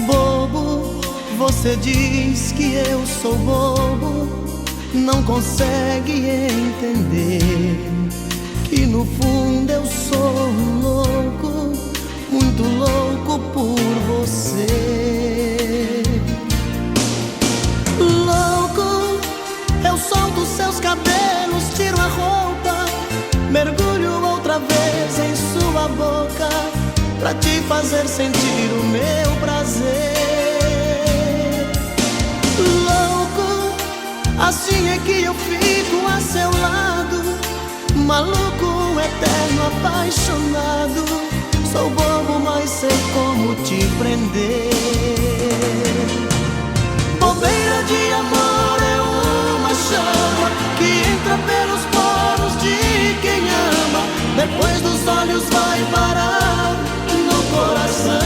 Bobo, você diz que eu sou bobo, não consegue entender que no fundo eu sou louco, muito louco por você. Louco, eu solto seus cabelos, tiro a roupa, mergulho outra vez em sua boca, pra te fazer sentir o meu prazer. Louco, assim é que eu fico a seu lado, maluco, eterno, apaixonado. Sou bobo, mas sei como te prender. Bobeira de amor é uma chama que entra pelos poros de quem ama, depois dos olhos vai parar no coração.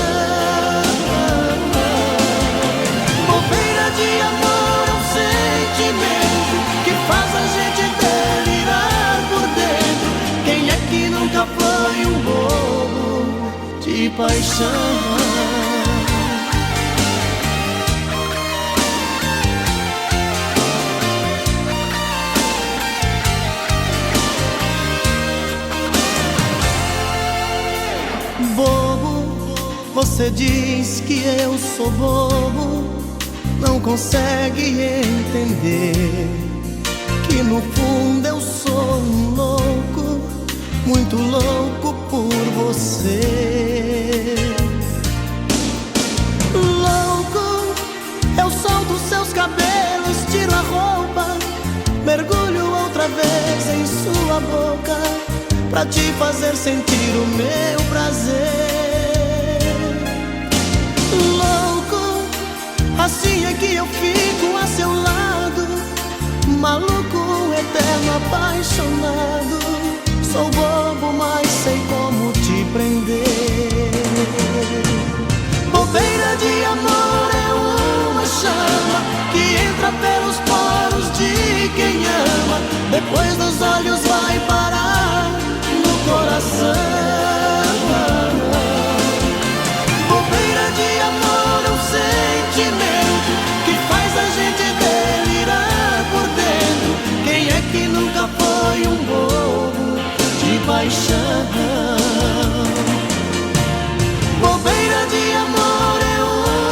Bobeira de amor é um sentimento que faz a gente delirar por dentro. Quem é que nunca foi um bobo de paixão? Bobo, você diz que eu sou bobo, não consegue entender que no fundo eu sou um louco, muito louco por você. Louco, eu solto seus cabelos, tiro a roupa, mergulho outra vez em sua boca, pra te fazer sentir o meu prazer. Louco, assim é que eu fico a seu lado, maluco, eterno, apaixonado. Sou bobo, mas sei como te prender. Bobeira de amor é uma chama que entra pelos poros de quem ama, depois dos olhos vai parar no coração. Bobeira de amor é um sentimento que faz a gente delirar por dentro. Quem é que nunca foi um bobo de paixão? Bobeira de amor é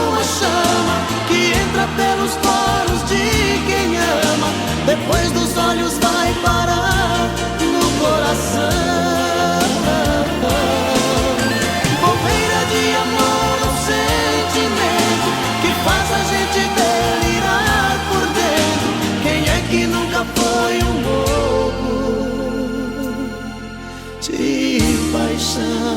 uma chama que entra pelos poros de quem ama, depois dos olhos vai parar no coração. Bobeira de amor é um sentimento que faz a gente delirar por dentro. Quem é que nunca foi um bobo de paixão?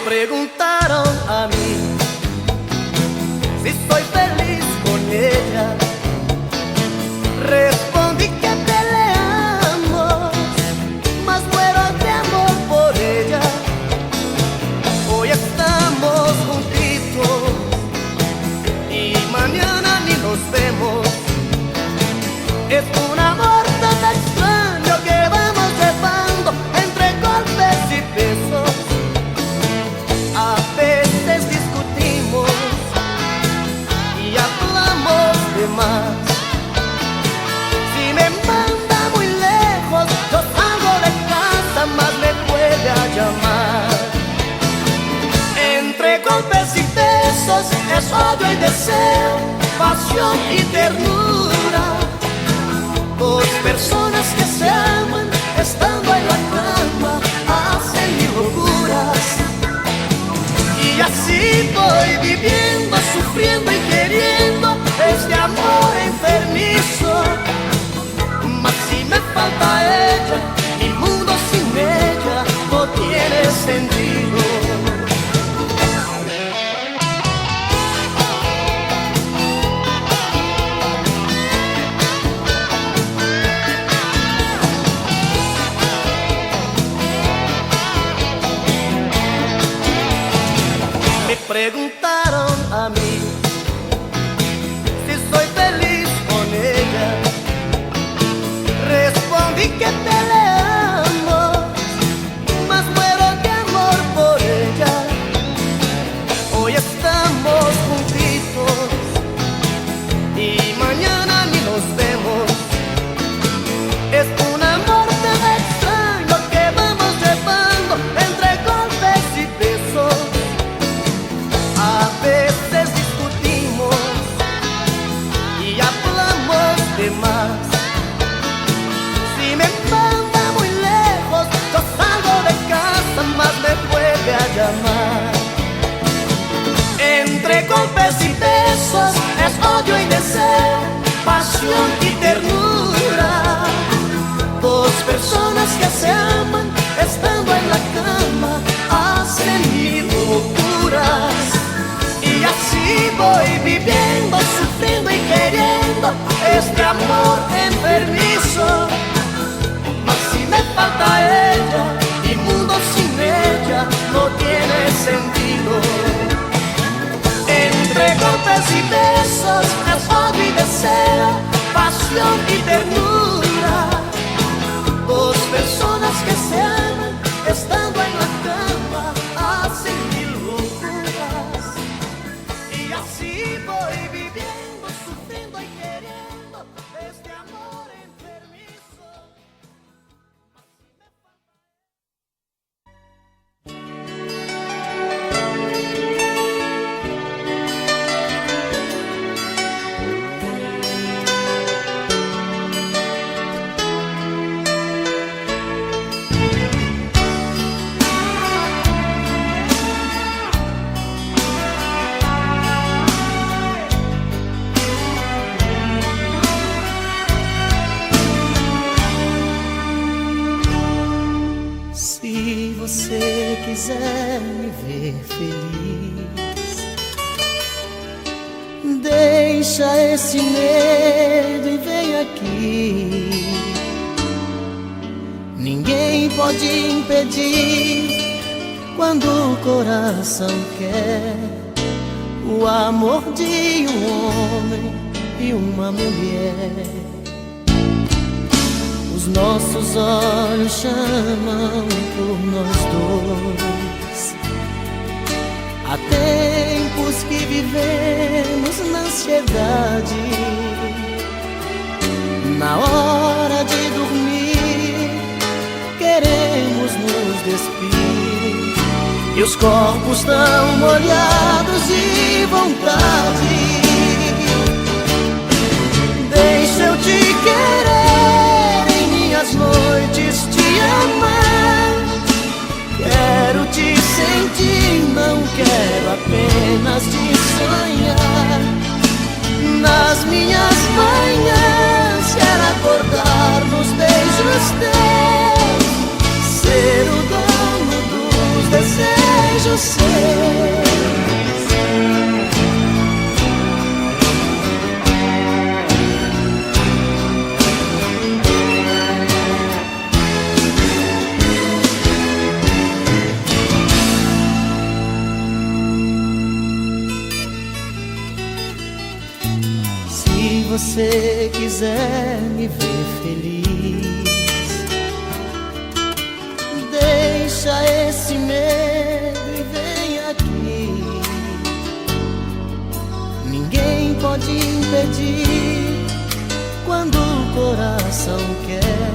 Preguntaron a mí si soy feliz con ella. Respondí que peleamos, mas muero de amor por ella. Hoy estamos juntitos y mañana ni nos vemos. Es un amor tan extraño que vamos llevando entre golpes y besos. A veces discutimos y hablamos de más. Si me manda muy lejos, yo salgo de casa, más me puede llamar. Entre golpes y besos es odio y deseo, pasión y ternura. Dos personas que se aman estando en la cama hacen mil locuras. Y así voy viviendo, sufriendo y queriendo este amor enfermizo. Mas si me falta ella, mi mundo sin ella no tiene sentido. pasión y ternura. Dos personas que se aman estando en la cama hacen mil locuras. Y así voy viviendo, sufriendo y queriendo este amor enfermizo. Mas si me falta ella, mi mundo sin ella no tiene sentido. Entre golpes y besos, es odio y deseo, pasión y ternura. Dos personas que se aman estando en la cama hacen mil locuras. Y así voy viviendo, sufriendo y queriendo este amor enfermizo. Se você quiser me ver feliz, deixa esse medo e vem aqui. Ninguém pode impedir quando o coração quer o amor de um homem e uma mulher. Os nossos olhos chamam por nós dois. Há tempos que vivemos na ansiedade. Na hora de dormir, queremos nos despir. E os corpos tão molhados de vontade. Deixa eu te querer, em minhas noites te amar. Quero te sentir, não quero apenas te sonhar. Nas minhas manhãs quero acordar nos beijos teus, ser o dono dos desejos seus. Se você quiser me ver feliz, deixa esse medo e vem aqui. Ninguém pode impedir quando o coração quer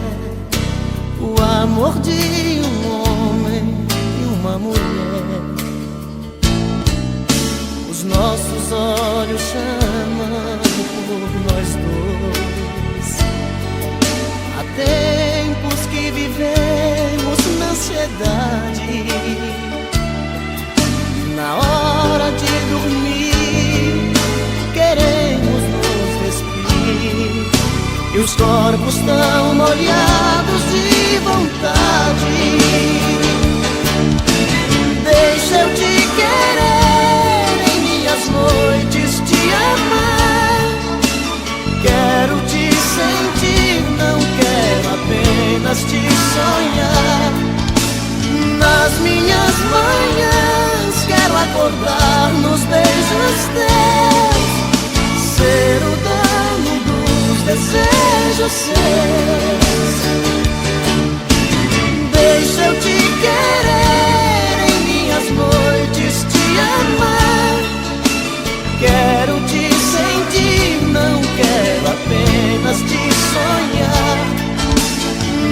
o amor de um homem e uma mulher. Os nossos olhos chamam por nós dois. Há tempos que vivemos na ansiedade. Na hora de dormir, queremos nos despir. E os corpos tão molhados de vontade. Deixa eu te querer, em minhas noites te amar. Quero te sentir, não quero apenas te sonhar. Nas minhas manhãs quero acordar nos beijos teus, ser o dono dos desejos seus. Deixa eu te querer, em minhas noites te amar. Quero te sentir, não quero apenas te sonhar.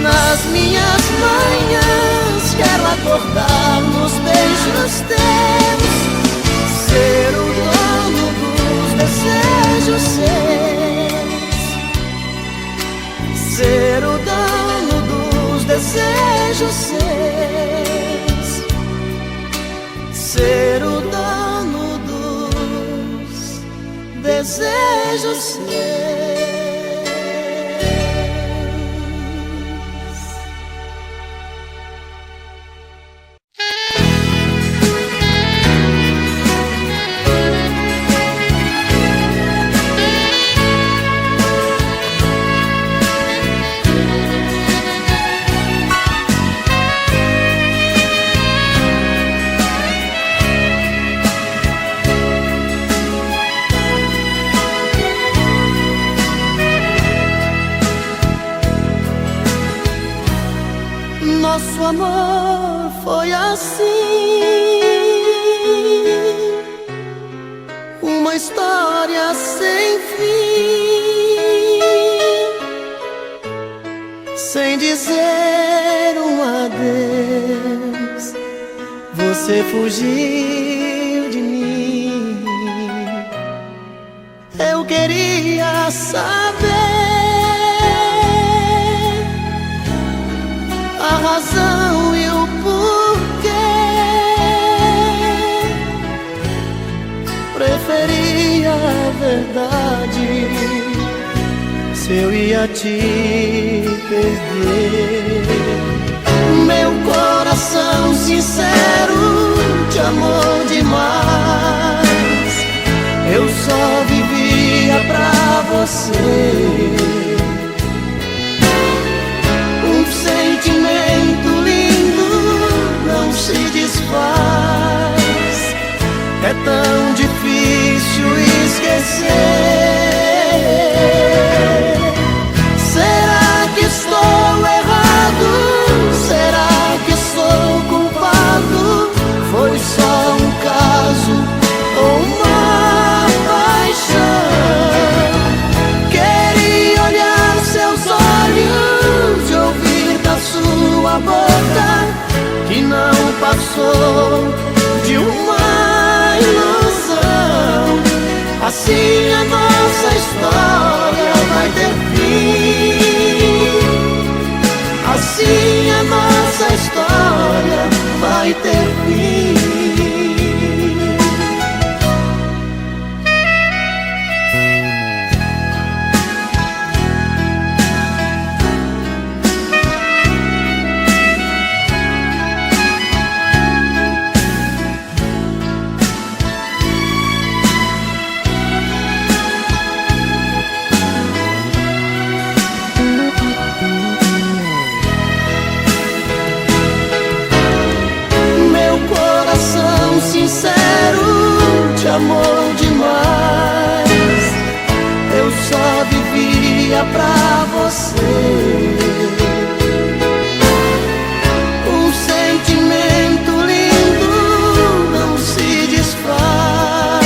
Nas minhas manhãs quero acordar nos beijos teus, ser o dono dos desejos seus, ser o dono dos desejos seus, ser o dono dos desejos seus. Nosso amor foi assim, uma história sem fim, sem dizer um adeus, você fugiu de mim. Eu queria saber a razão e o porquê. Preferia a verdade se eu ia te perder. Meu coração sincero te amou demais, eu só vivia pra você. Um sentimento lindo não se desfaz, é tão difícil esquecer. Será que estou errado? Será que sou culpado? Foi só um caso ou uma paixão? Queria olhar seus olhos, ouvir da sua boca que não passou de uma ilusão. Assim a nossa história vai ter fim, assim a nossa história vai ter fim. Sincero, te amou demais, eu só vivia pra você. Um sentimento lindo não se desfaz,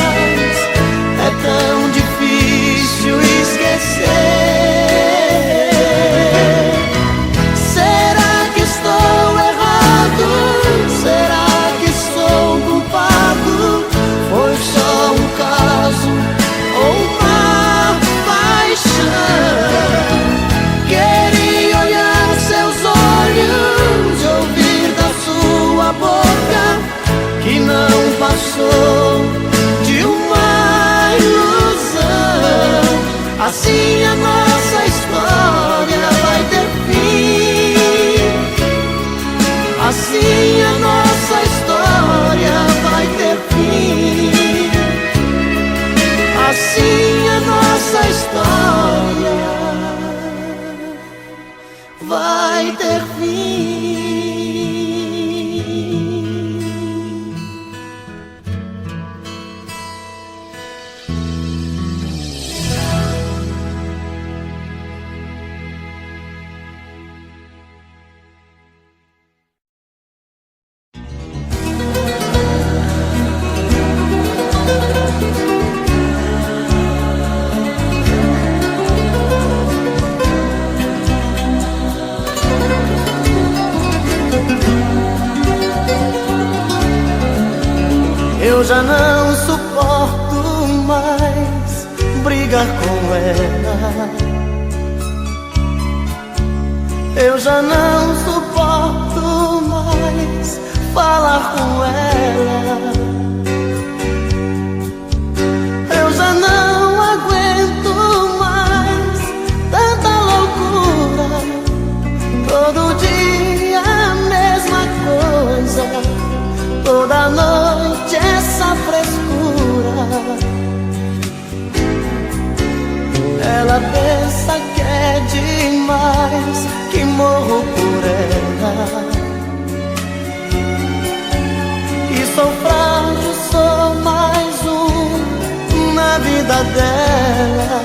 é tão difícil esquecer. Será que estou errado? Será que sou culpado? Foi só um caso ou uma paixão? Queria olhar seus olhos, ouvir da sua boca que não passou de uma ilusão. Assim a nossa história vai ter fim, assim a nossa história vai ter fim, assim a nossa história vai ter fim. Eu já não suporto mais brigar com ela, eu já não suporto mais falar com ela, eu já não aguento mais tanta loucura, todo dia a mesma coisa, toda noite essa frescura. Ela pensa que é demais, que morro por ela, que sou frágil, sou mais um na vida dela.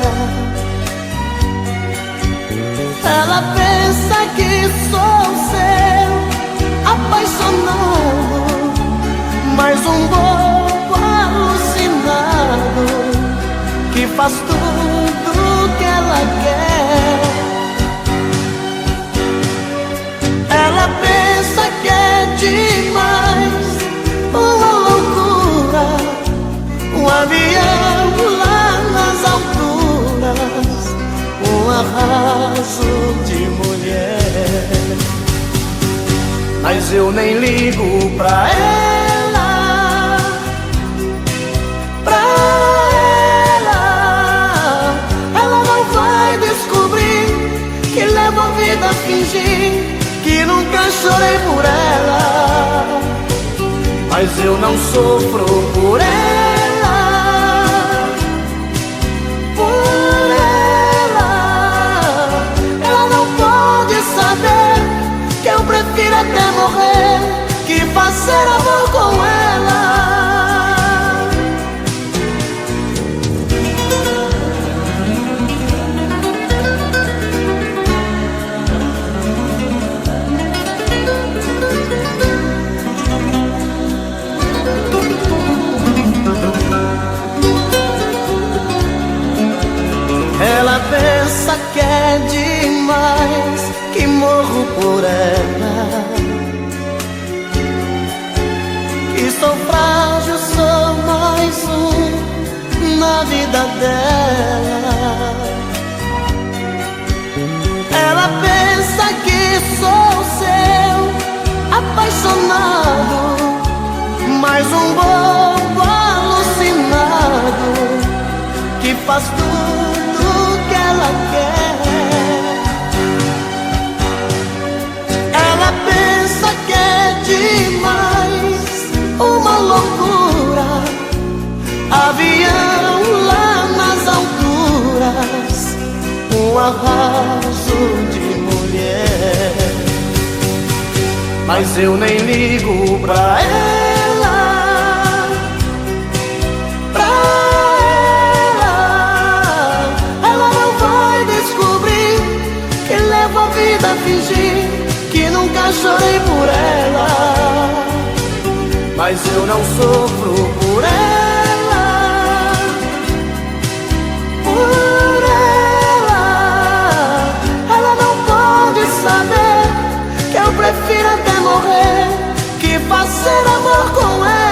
Ela pensa que sou seu, faz tudo que ela quer. Ela pensa que é demais, uma loucura, um avião lá nas alturas, um arraso de mulher. Mas eu nem ligo pra ela, pra ela. Ela não vai descobrir que levo a vida a fingir que nunca chorei por ela. Mas eu não sofro por ela, por ela. Ela não pode saber que eu prefiro até morrer que fazer amor com ela. Ela pensa que é demais, que morro por ela, que sou frágil, sou mais um na vida dela. Ela pensa que sou seu apaixonado, mais um bobo alucinado que faz tudo que ela quer. Ela pensa que é demais, uma loucura, avião lá nas alturas, um arraso de mulher. Mas eu nem ligo pra ela, pra ela. Ela não vai descobrir que levo a vida a fingir que nunca chorei por ela. Mas eu não sofro por ela, por ela. Ela não pode saber que eu prefiro até morrer que fazer amor com ela.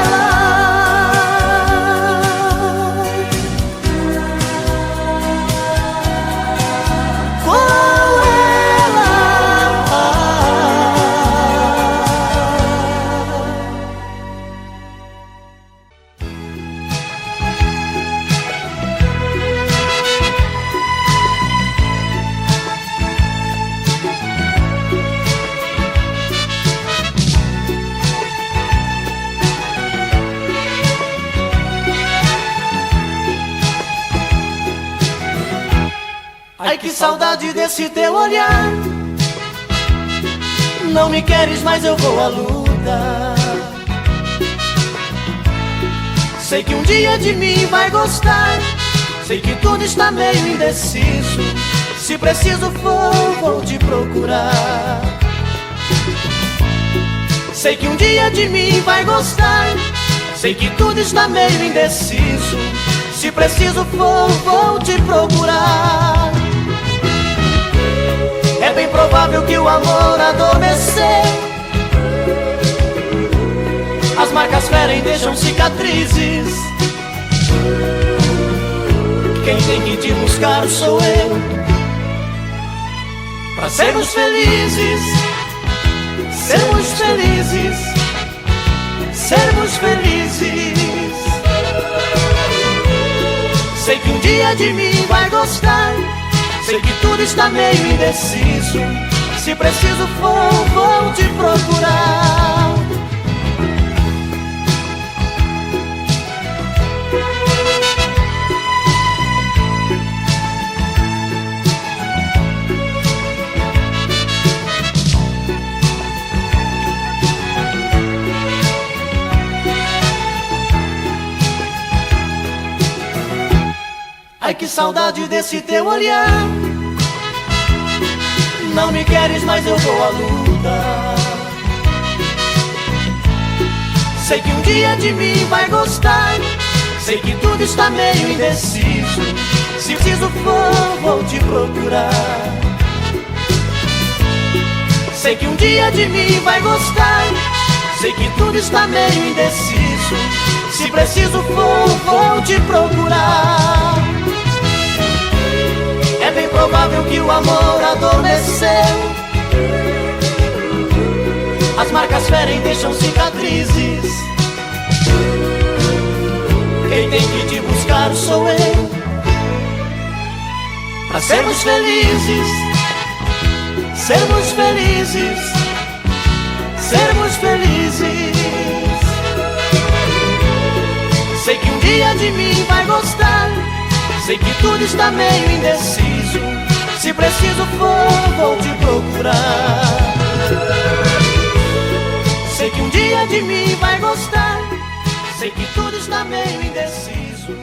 Ai, que saudade desse teu olhar. Não me queres, mas eu vou à luta. Sei que um dia de mim vai gostar. Sei que tudo está meio indeciso. Se preciso for, vou te procurar. Sei que um dia de mim vai gostar. Sei que tudo está meio indeciso. Se preciso for, vou te procurar. É bem provável que o amor adormeceu. As marcas ferem, deixam cicatrizes. Quem tem que te buscar sou eu. Pra sermos felizes, sermos felizes, sermos felizes. Sei que um dia de mim vai gostar. Sei que tudo está meio indeciso. Se preciso for, vou te procurar. Ai, que saudade desse teu olhar. Não me queres, mas eu vou à luta. Sei que um dia de mim vai gostar. Sei que tudo está meio indeciso. Se preciso for, vou te procurar. Sei que um dia de mim vai gostar. Sei que tudo está meio indeciso. Se preciso for, vou te procurar. É bem provável que o amor adormeceu. As marcas ferem, deixam cicatrizes. Quem tem que te buscar sou eu, pra sermos felizes, sermos felizes, sermos felizes. Sei que um dia de mim vai gostar. Sei que tudo está meio indeciso. Se preciso for, vou te procurar. Sei que um dia de mim vai gostar. Sei que tudo está meio indeciso.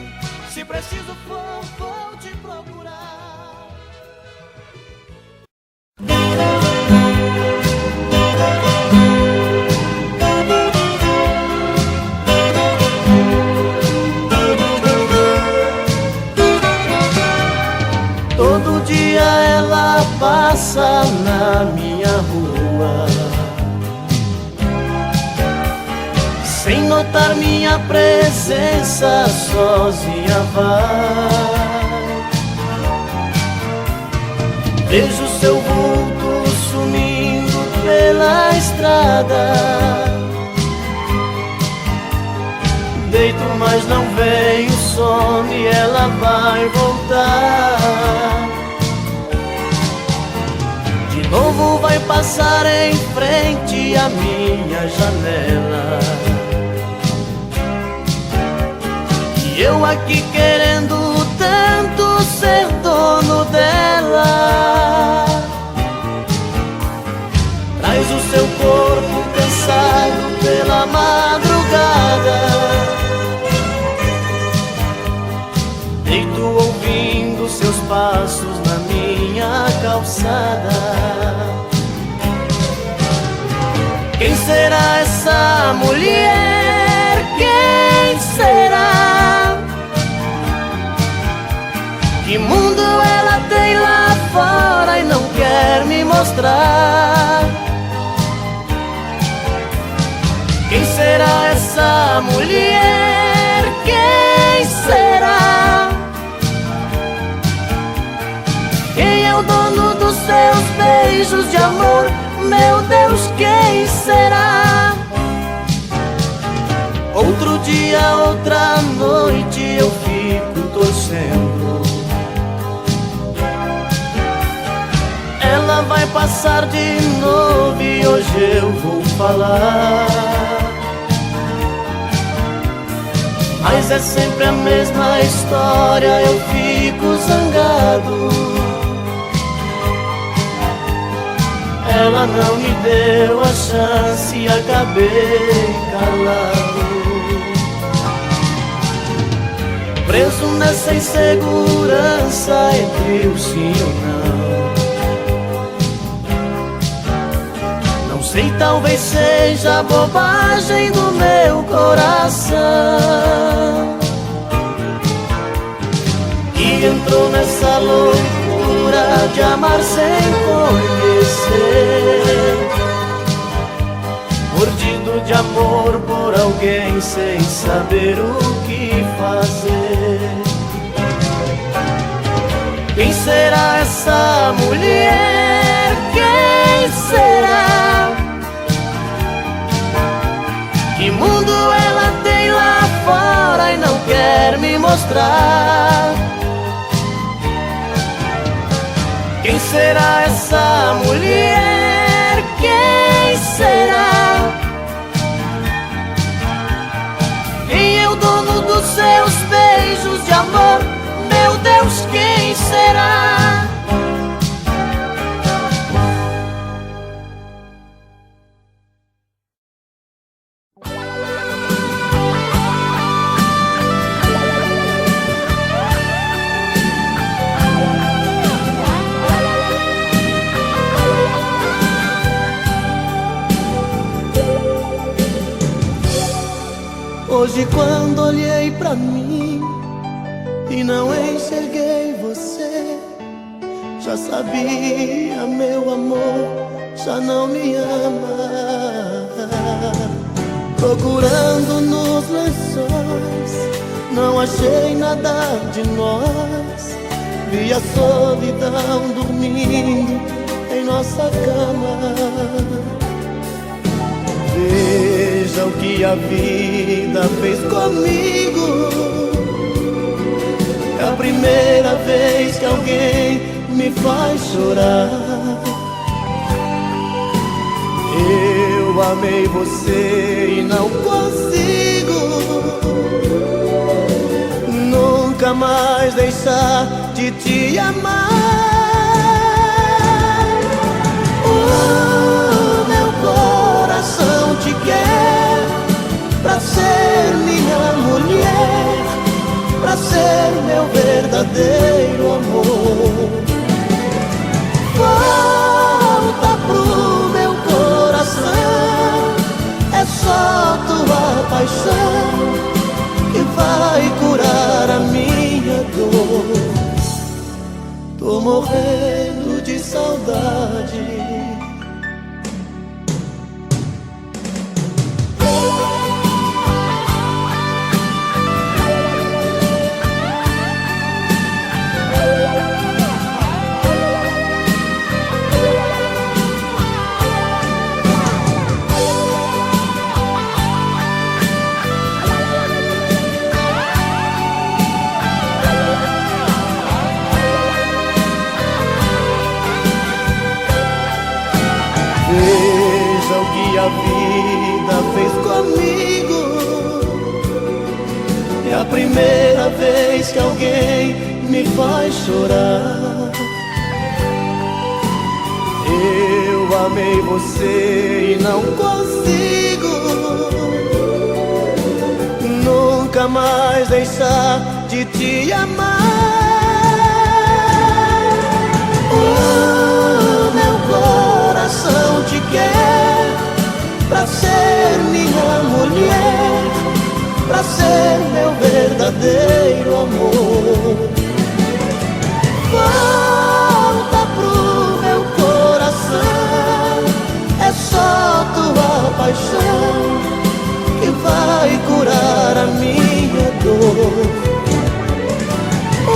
Se preciso for, vou te procurar. Todo dia ela passa na minha rua, sem notar minha presença, sozinha vai. Vejo seu vulto sumindo pela estrada. Deito, mas não vem o sono e ela vai voltar. De novo vai passar em frente à minha janela. E eu aqui querendo tanto ser dono dela. Traz o seu corpo cansado pela madrugada. Deito ouvindo seus passos na minha calçada. Quem será essa mulher? Quem será? Que mundo ela tem lá fora e não quer me mostrar? Quem será essa mulher? Quem será? Quem é o dono dos seus beijos de amor? Meu Deus, quem será? Outro dia, outra noite eu fico torcendo. Ela vai passar de novo e hoje eu vou falar. Mas é sempre a mesma história, eu fico zangado. Ela não me deu a chance e acabei calado. Preso nessa insegurança entre o sim e o não. Não sei, talvez seja bobagem do meu coração, que entrou nessa loucura de amar sem conhecer. Mordido de amor por alguém sem saber o que fazer. Quem será essa mulher? Quem será? Que mundo ela tem lá fora e não quer me mostrar? Quem será essa mulher? Quem será? Quem é o dono dos seus beijos de amor? Meu Deus, quem será? Hoje quando olhei pra mim e não enxerguei sabia, meu amor, já não me ama. Procurando nos lençóis, não achei nada de nós. Vi a solidão dormindo em nossa cama. Veja o que a vida fez comigo. É a primeira vez que alguém me faz chorar. Eu amei você e não consigo nunca mais deixar de te amar. O meu coração te quer pra ser minha mulher, pra ser meu verdadeiro amor. Volta pro meu coração, é só tua paixão que vai curar a minha dor. Tô morrendo de saudade. Veja o que a vida fez comigo. É a primeira vez que alguém me faz chorar. Eu amei você e não consigo nunca mais deixar de te amar. O meu coração te quer pra ser minha mulher, pra ser meu verdadeiro amor. Volta pro meu coração, é só tua paixão que vai curar a minha dor. O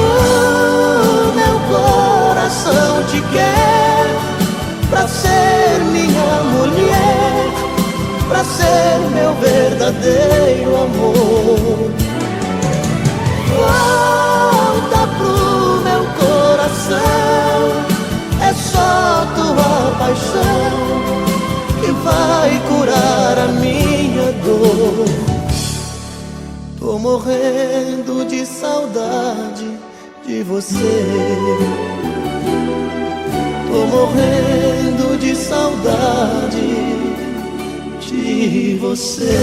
meu coração te quer pra ser minha mulher, pra ser meu verdadeiro amor. Volta pro meu coração, é só tua paixão que vai curar a minha dor. Tô morrendo de saudade de você. Tô morrendo de saudade de você.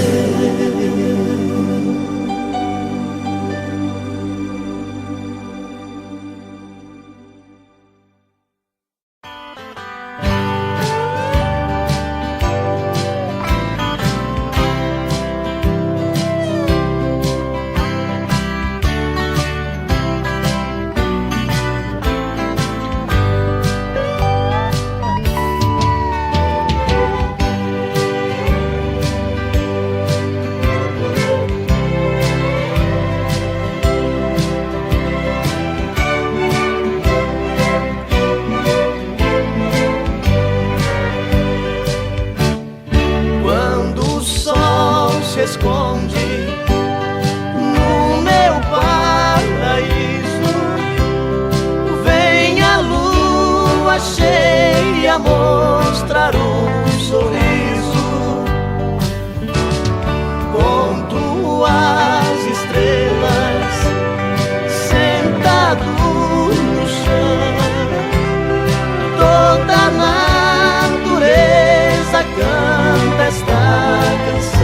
Esconde no meu paraíso, vem a lua cheia mostrar um sorriso. Conto as estrelas sentado no chão, toda a natureza canta esta canção.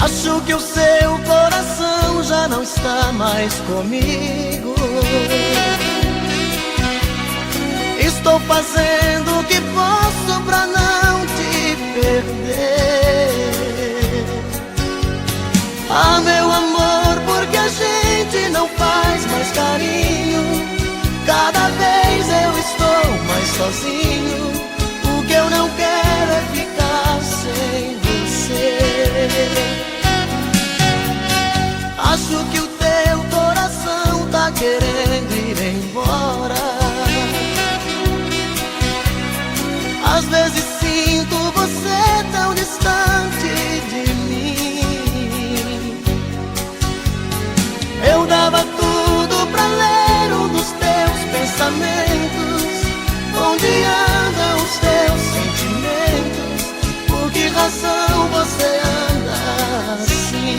Acho que o seu coração já não está mais comigo. Estou fazendo o que posso pra não te perder. Ah, meu amor, porque a gente não faz mais carinho? Cada vez eu estou mais sozinho. O que eu não quero é ficar sem você. Acho que o teu coração tá querendo ir embora. Às vezes sinto você tão distante de mim. Eu dava tudo pra ler um dos teus pensamentos. Onde andam os teus sentimentos? Por que razão você anda assim?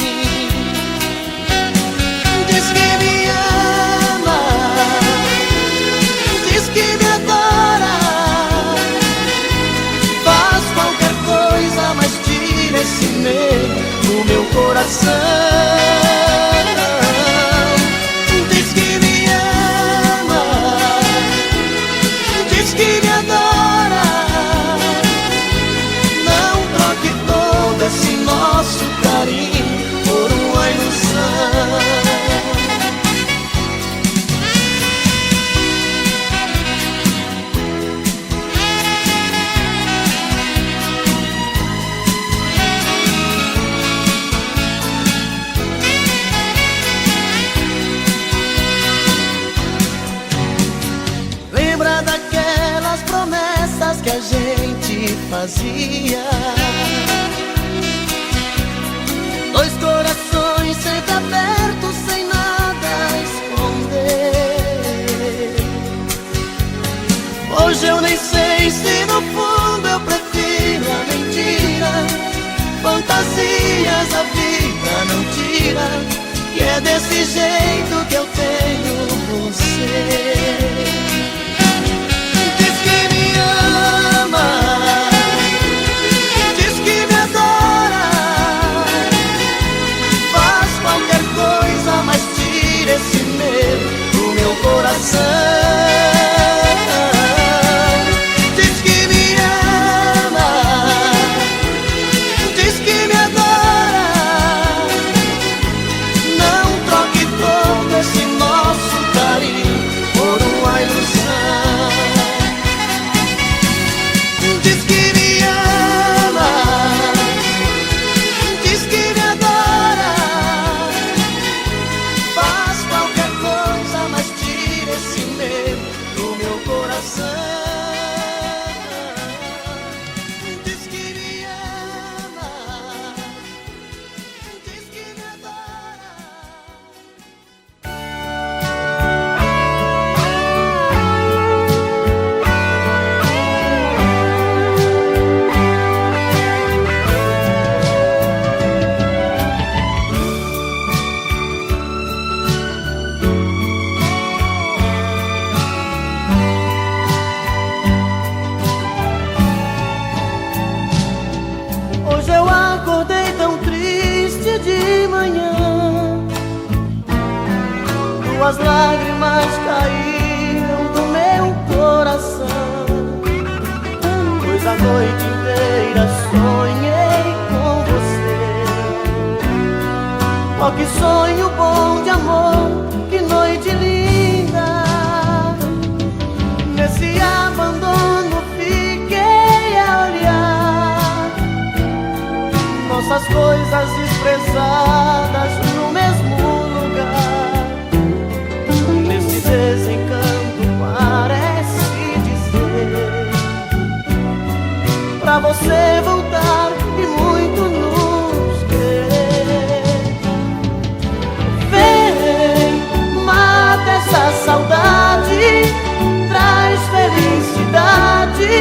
Diz que me ama, diz que me adora, faz qualquer coisa, mas tira esse medo do meu coração. Diz que me ama, diz que me adora, não troque todo esse nosso carinho por uma ilusão. Lembra daquelas promessas que a gente fazia? Dois corações sempre abertos, sem nada a esconder. Hoje eu nem sei se no fundo eu prefiro a mentira. Fantasias a vida não tira, e é desse jeito que eu tenho você. Diz que me ama, diz que me adora, faz qualquer coisa, mas tira esse medo do meu coração. Diz que me ama, diz que me adora, não troque todo esse nosso carinho por uma ilusão. Diz que me ama, diz que me adora, faz qualquer coisa, mas tira esse medo do meu coração. Diz que me ama, diz que me adora. Hoje eu acordei tão triste de manhã, tuas lágrimas caíram do meu coração, pois a noite inteira sonhei com você. Oh, que sonho bom de amor, que noite linda. Nesse abandono fiquei a olhar nossas coisas expressadas no mesmo lugar. Nesse desencanto parece dizer pra você voltar e muito nos querer. Vem, mata essa saudade, traz felicidade,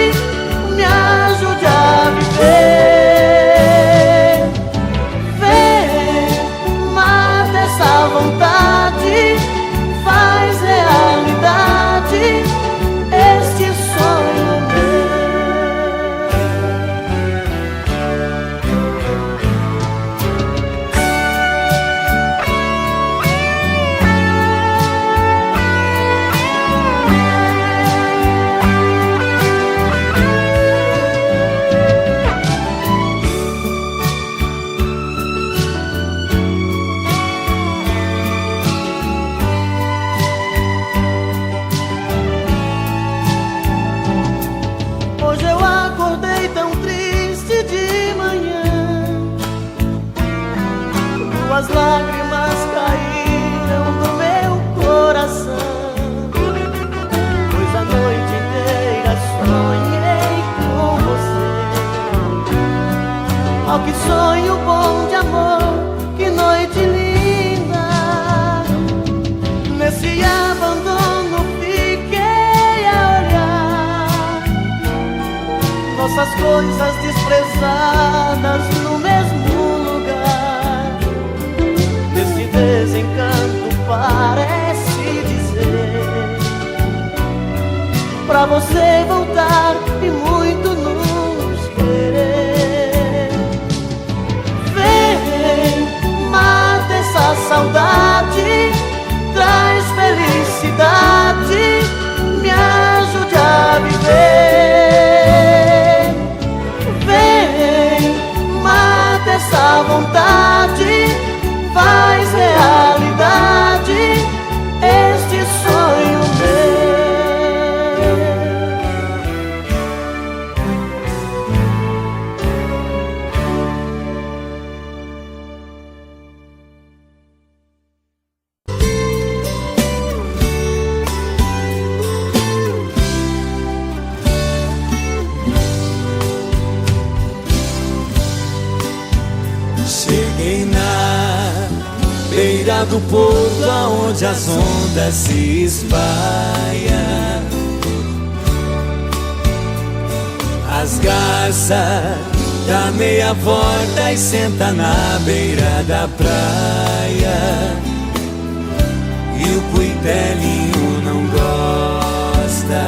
me ajude a viver. Vem, mata essa vontade, faz realidade este sonho meu. lágrimas caíram do meu coração, pois a noite inteira sonhei com você. Oh, que sonho bom de amor, que noite linda. Nesse abandono fiquei a olhar nossas coisas desprezadas no mesmo lugar. Esse desencanto parece dizer pra você voltar e muito nos querer. Vem, mata essa saudade, traz felicidade, me ajude a viver. Vem, mata essa vontade, faz realidade este sonho meu. Cheguei na beira do porto, aonde as ondas se espalham. As garças dá meia volta e senta na beira da praia. E o cuitelinho não gosta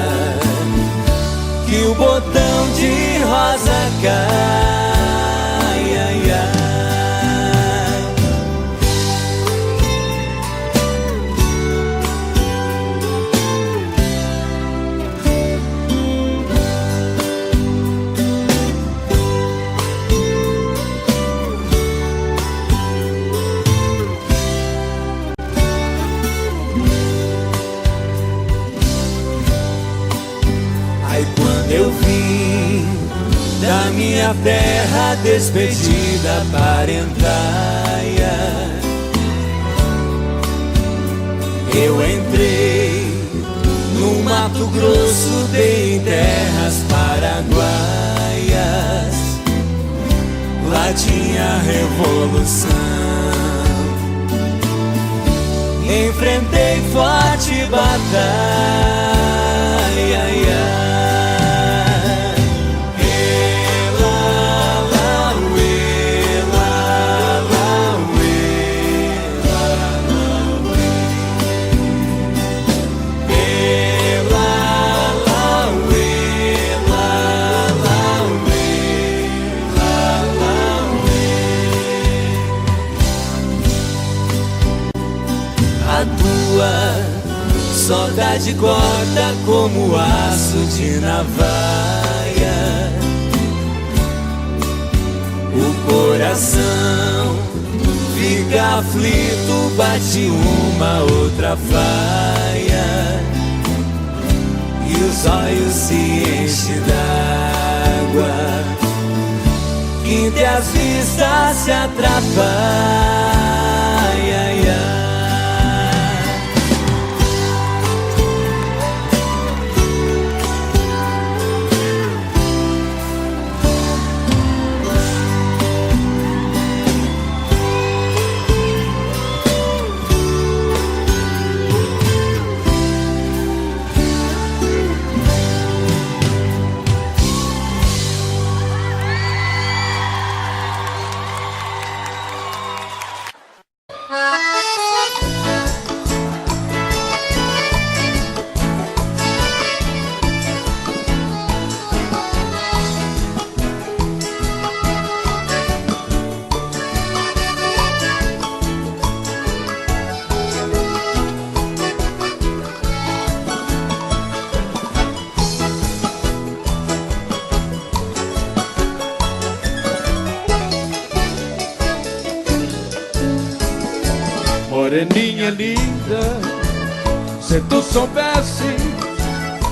que o botão de rosa cai. Ai, ai. Quando eu vim da minha terra, despedida parentaia, eu entrei no Mato Grosso, dei em terras paraguaias. Lá tinha revolução, enfrentei forte batalha. A tua saudade corta como aço de navalha. O coração fica aflito, bate uma outra faia, e os olhos se enchem d'água, que as vistas se atrapalham. Moreninha linda, se tu soubesse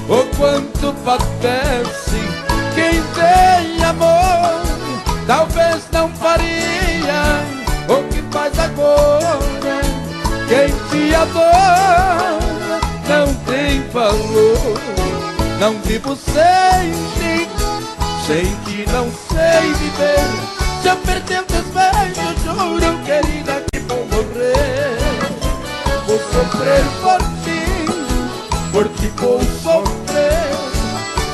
o quanto padece quem tem amor, talvez não faria o que faz agora? Quem te adora não tem valor. Não vivo sem ti, sem ti não sei viver. Se eu perder teus beijos, juro, querida, que vou morrer. Vou sofrer por ti vou sofrer.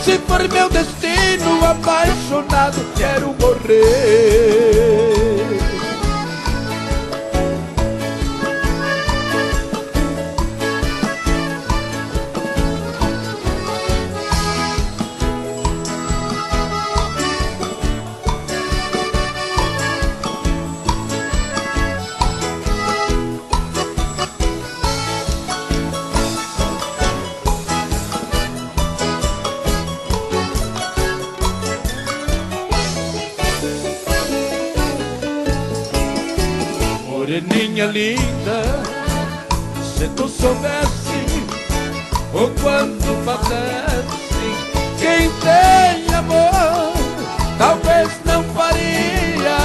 Se for meu destino, apaixonado, quero morrer. Moreninha linda, se tu soubesse o quanto padece quem tem amor, talvez não faria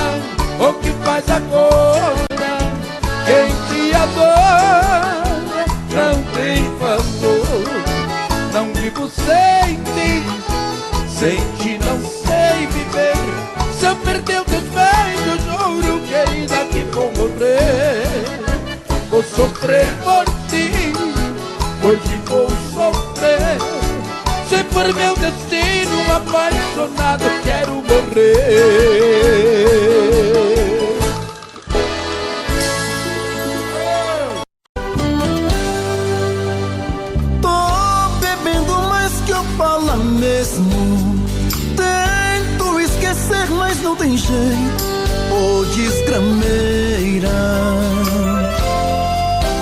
o que faz agora. Quem te adora não tem valor. Não vivo sem ti, sem ti não sei viver. Se eu perder teus beijos, juro, querida, que vou morrer. Vou sofrer por ti vou sofrer. Se for meu destino, apaixonado, quero morrer. Tô bebendo mais que eu falo mesmo. Tento esquecer, mas não tem jeito. Ô desgrameira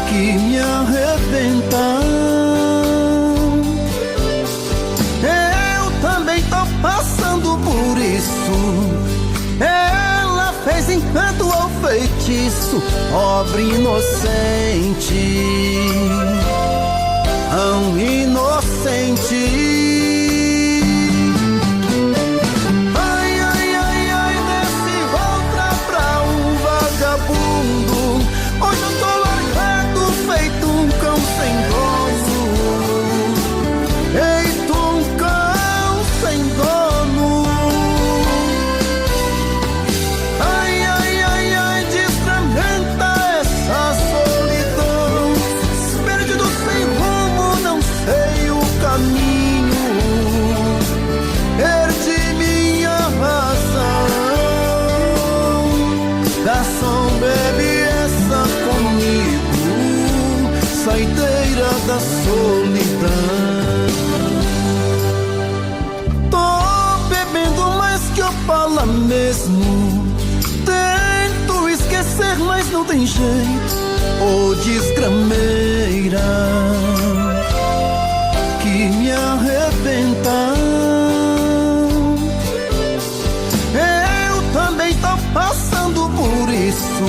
que me arrebenta. Eu também tô passando por isso. Ela fez encanto ou feitiço, pobre inocente, tão inocente. Hoje eu tô largado, feito um cão sem dono. Feito um cão sem dono. Ai, ai, ai, ai, desfragmenta essa solidão. Perdido sem rumo, não sei o caminho. Perdi minha razão. Garçom, bebe essa comigo, saideira da solidão. Tô bebendo mais que eu falo mesmo. Tento esquecer, mas não tem jeito. Ô desgrameira que me arrebenta. Eu também tô passando por isso.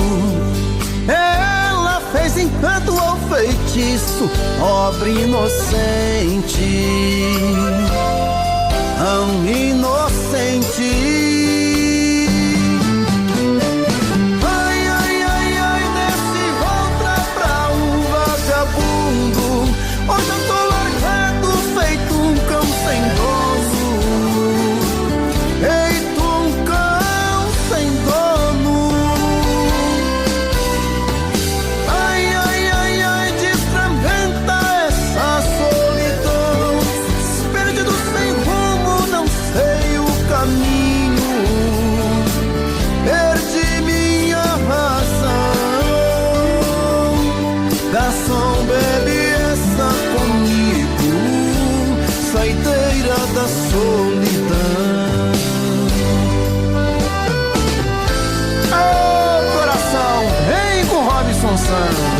Ela fez encanto ou feitiço, pobre inocente, tão inocente. Ai, ai, ai, ai, desce e volta pra um vagabundo. Hoje eu tô largado, feito um cão sem dono. Feito um cão sem dono. Ai, ai, ai, ai, desfragmenta essa solidão. Perdido sem rumo, não sei o caminho. Perdi minha razão. Garçom, bebe essa comigo, saideira da solidão. Ô coração, vem com Robson Santos.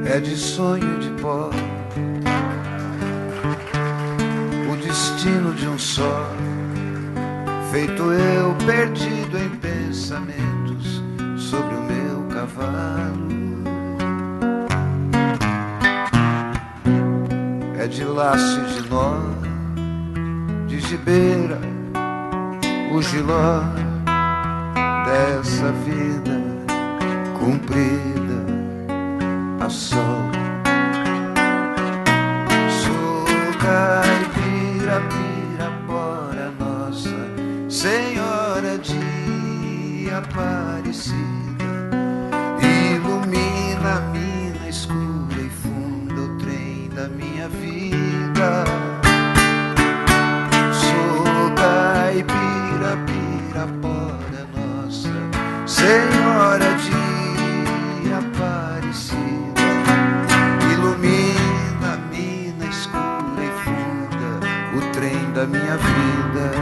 É de sonho de pó, o destino de um só, feito eu perdido em pensamentos sobre o meu cavalo. É de laço e de nó, de gibeira, o giló dessa vida cumprida a sol. Sou caipira, pirapora nossa Senhora de Aparecida, ilumina a mina escura e funda o trem da minha vida. Sou caipira, pirapora nossa Senhora de Aparecida, ilumina a mina escura e funda o trem da minha vida.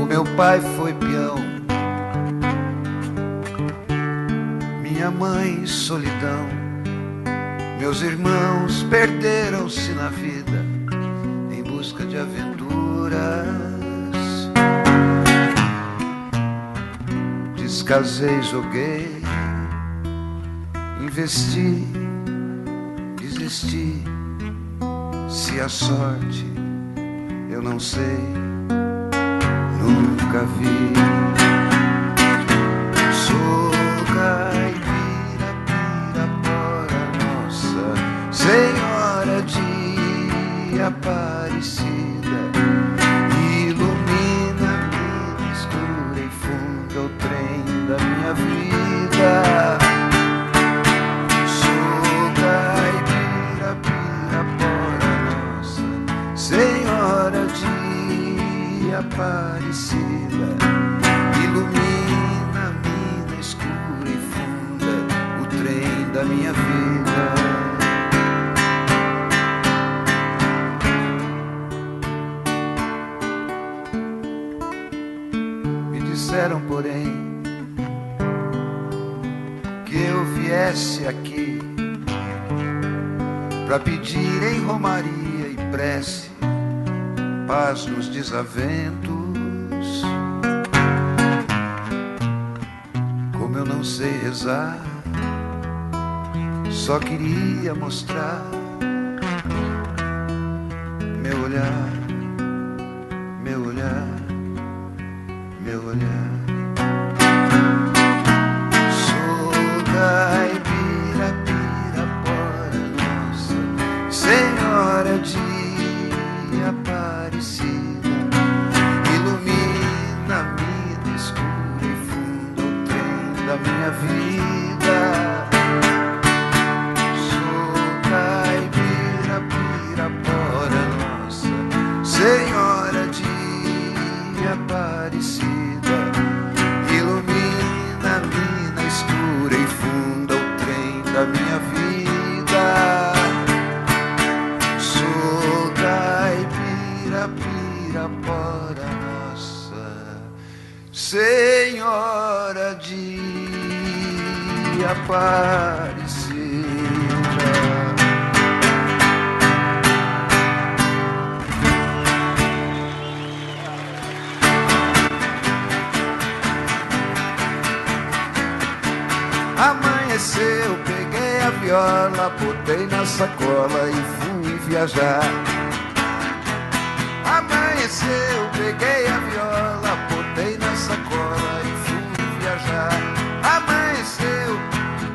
Meu pai foi peão, minha mãe solidão, meus irmãos perderam-se na vida em busca de aventuras. Descasei, joguei, investi, desisti. Se a sorte eu não sei, nunca vi. Sou caipira, pirapora nossa Senhora de Aparecida, ilumina a mina escura e funda o trem da minha vida. Sou caipira, pirapora nossa Senhora de Aparecida, ilumina a mina escura e funda o trem da minha vida. Me disseram, porém, que eu viesse aqui pra pedir em romaria e prece paz nos desaventos. Como eu não sei rezar, só queria mostrar meu olhar, meu olhar, meu olhar. Sou caipira, pirapora nossa Senhora de Aparecida, ilumina a mina escura e funda o trem da minha vida. Sou caipira, pirapora nossa Senhora de Aparecida, ilumina a mina escura e funda o trem da minha vida. Sou caipira, pirapora nossa Senhora de Aparecida. Amanheceu, peguei a viola, botei na sacola e fui viajar. Amanheceu, peguei a viola, botei na sacola e fui viajar. Amanheceu,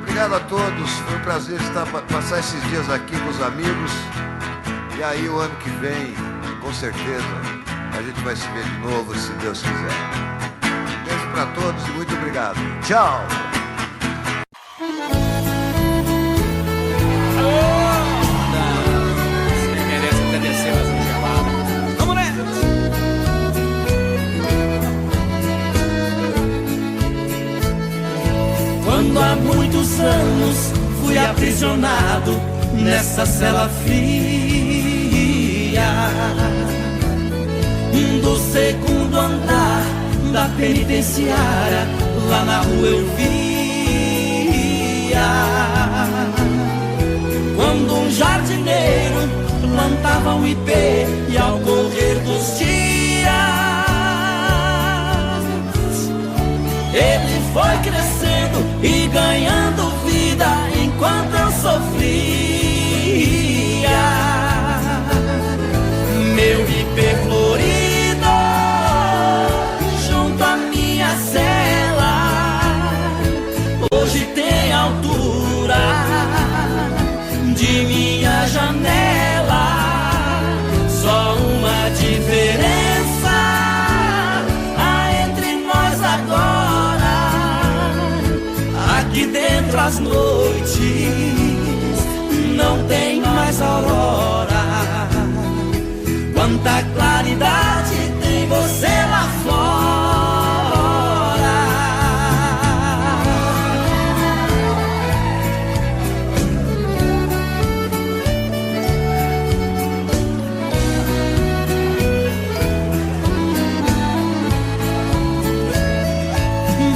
obrigado a todos, foi um prazer passar esses dias aqui com os amigos. E aí o ano que vem, com certeza, a gente vai se ver de novo, se Deus quiser. Um beijo pra todos e muito obrigado. Tchau! Quando há muitos anos fui aprisionado nessa cela fria do segundo andar da penitenciária lá na rua eu via, quando um jardineiro plantava um ipê, e ao correr dos dias ele foi crescendo e ganhando vida enquanto eu sofria. Meu ipê florido junto à minha cela hoje tem altura de minha janela. Só uma diferença há entre nós agora: aqui dentro as noites não tem mais aurora. Quanta claridade tem você lá fora.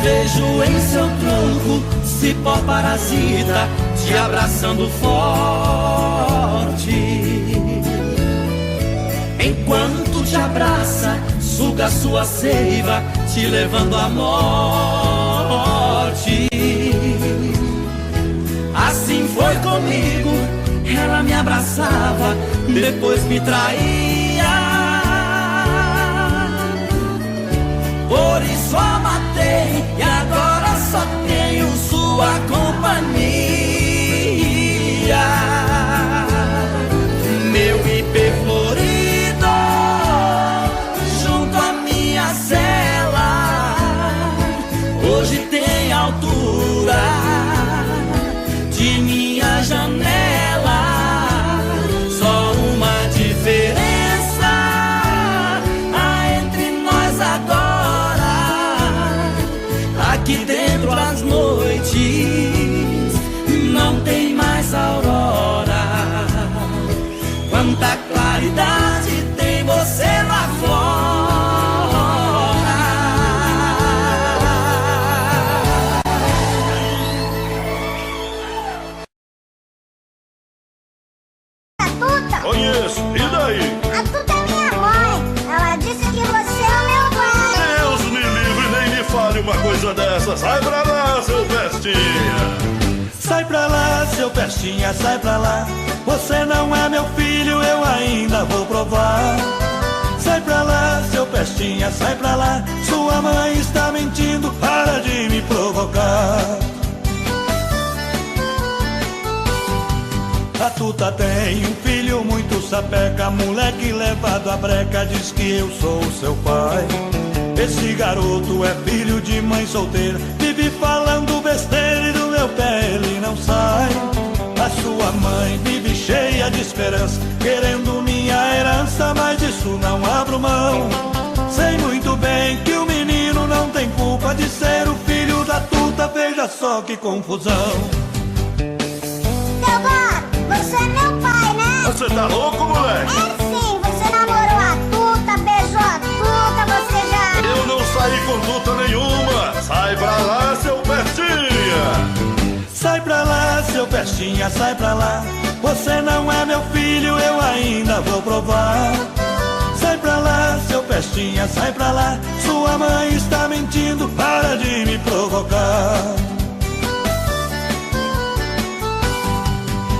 Vejo em seu tronco cipó parasita te abraçando forte. Enquanto te abraça, suga sua seiva, te levando à morte. Assim foi comigo, ela me abraçava, depois me traía. Por isso a matei e agora só tenho sua companhia. Meu ipê florido junto à minha cela hoje tem altura de minha janela. Só uma diferença há entre nós agora: aqui dentro as noites não tem mais aurora. Quanta claridade tem você lá fora. A Tuta? Conheço, e daí? A Tuta é minha mãe. Ela disse que você é o meu pai. Deus me livre, nem me fale uma coisa dessa. Sai pra lá, seu pestinha. Sai pra lá, seu pestinha, sai pra lá. Você não é meu filho, eu ainda vou provar. Sai pra lá, seu pestinha, sai pra lá. Sua mãe está mentindo, para de me provocar. A Tuta tem um filho muito sapeca, moleque levado à breca, diz que eu sou seu pai. Esse garoto é filho de mãe solteira, vive falando besteira e do meu pé ele não sai. A sua mãe vive cheia de esperança, querendo minha herança, mas disso não abro mão. Sei muito bem que o menino não tem culpa de ser o filho da Tuta, veja só que confusão. Teodoro, você é meu pai, né? Você tá louco, moleque? É sim, você namorou a Tuta, beijou a Tuta, você já... Eu não saí com Tuta nenhuma. Sai pra lá, seu pestinha. Sai pra lá, seu pestinha, sai pra lá. Você não é meu filho, eu ainda vou provar. Sai pra lá, seu pestinha, sai pra lá. Sua mãe está mentindo, para de me provocar.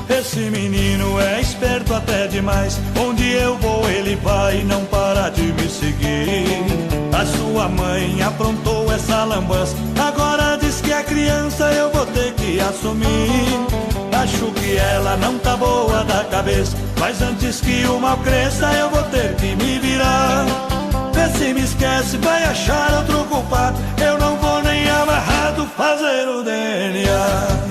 Esse menino é esperto até demais. Onde eu vou ele vai e não para de me seguir. A sua mãe aprontou essa lambança, agora diz que é criança, eu vou ter que assumir. Acho que ela não tá boa da cabeça, mas antes que o mal cresça eu vou ter que me virar. Vê se me esquece, vai achar outro culpado, eu não vou nem amarrado fazer o DNA.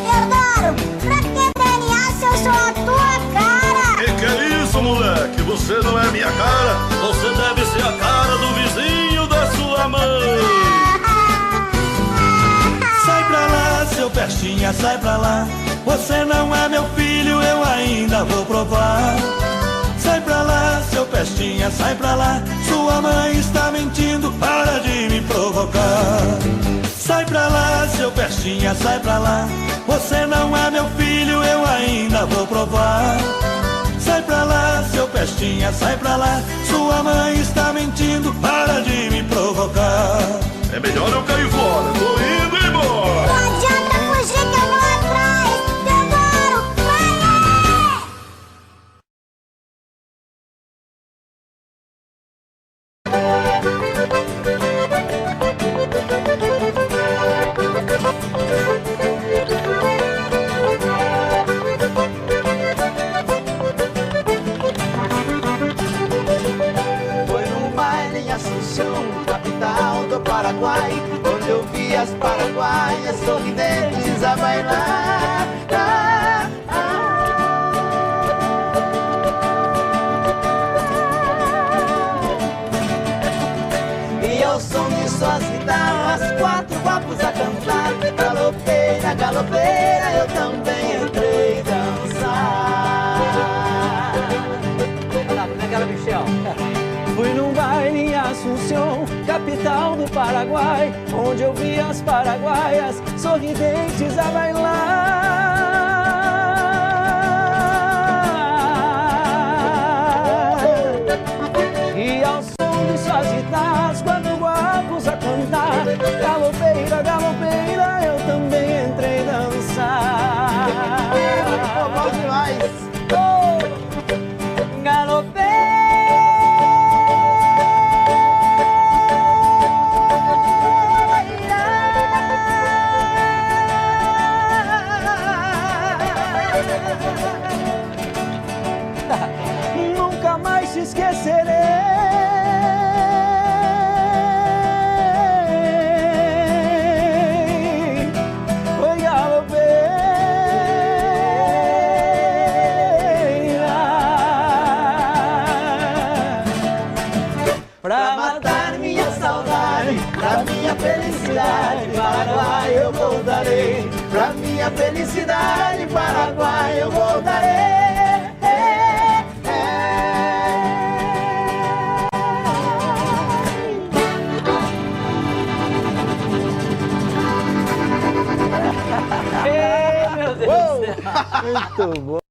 Teodoro, pra que DNA se eu sou a tua cara? Que é isso, moleque? Você não é minha cara. Você deve ser a cara do vizinho da sua mãe. Sai pra lá, seu pestinha, sai pra lá. Você não é meu filho, eu ainda vou provar. Sai pra lá, seu pestinha, sai pra lá. Sua Sua mãe está mentindo, para de me provocar. Sai pra lá, seu pestinha, sai pra lá. Você não é meu filho, eu ainda vou provar. Sai pra lá, seu pestinha, sai pra lá. Sua mãe está mentindo, para de me provocar. É melhor eu cair fora, tô indo embora. Não adianta fugir que eu vou atrás. Teodoro, vai! Foi num baile em Assunção, capital do Paraguai, onde eu vi as paraguaias sorridentes a bailar. E ao som de suas guitarras, 4 guapos a cantar. Galopeira, galopeira, eu também entrei dançar. Como é que era, Michel? Fui num baile em Assunção, capital do Paraguai, onde eu vi as paraguaias sorridentes a bailar. E ao som de suas guitarras, 4 guapos a cantar. Galopeira, galopeira, eu também entrei dançar. Bom demais! Nunca mais te esquecerei. Oi, galopeira, Pra matar minha saudade, pra minha felicidade, Paraguai eu voltarei. Pra minha felicidade, Paraguai eu voltarei. Ei, meu Deus do céu. Muito bom.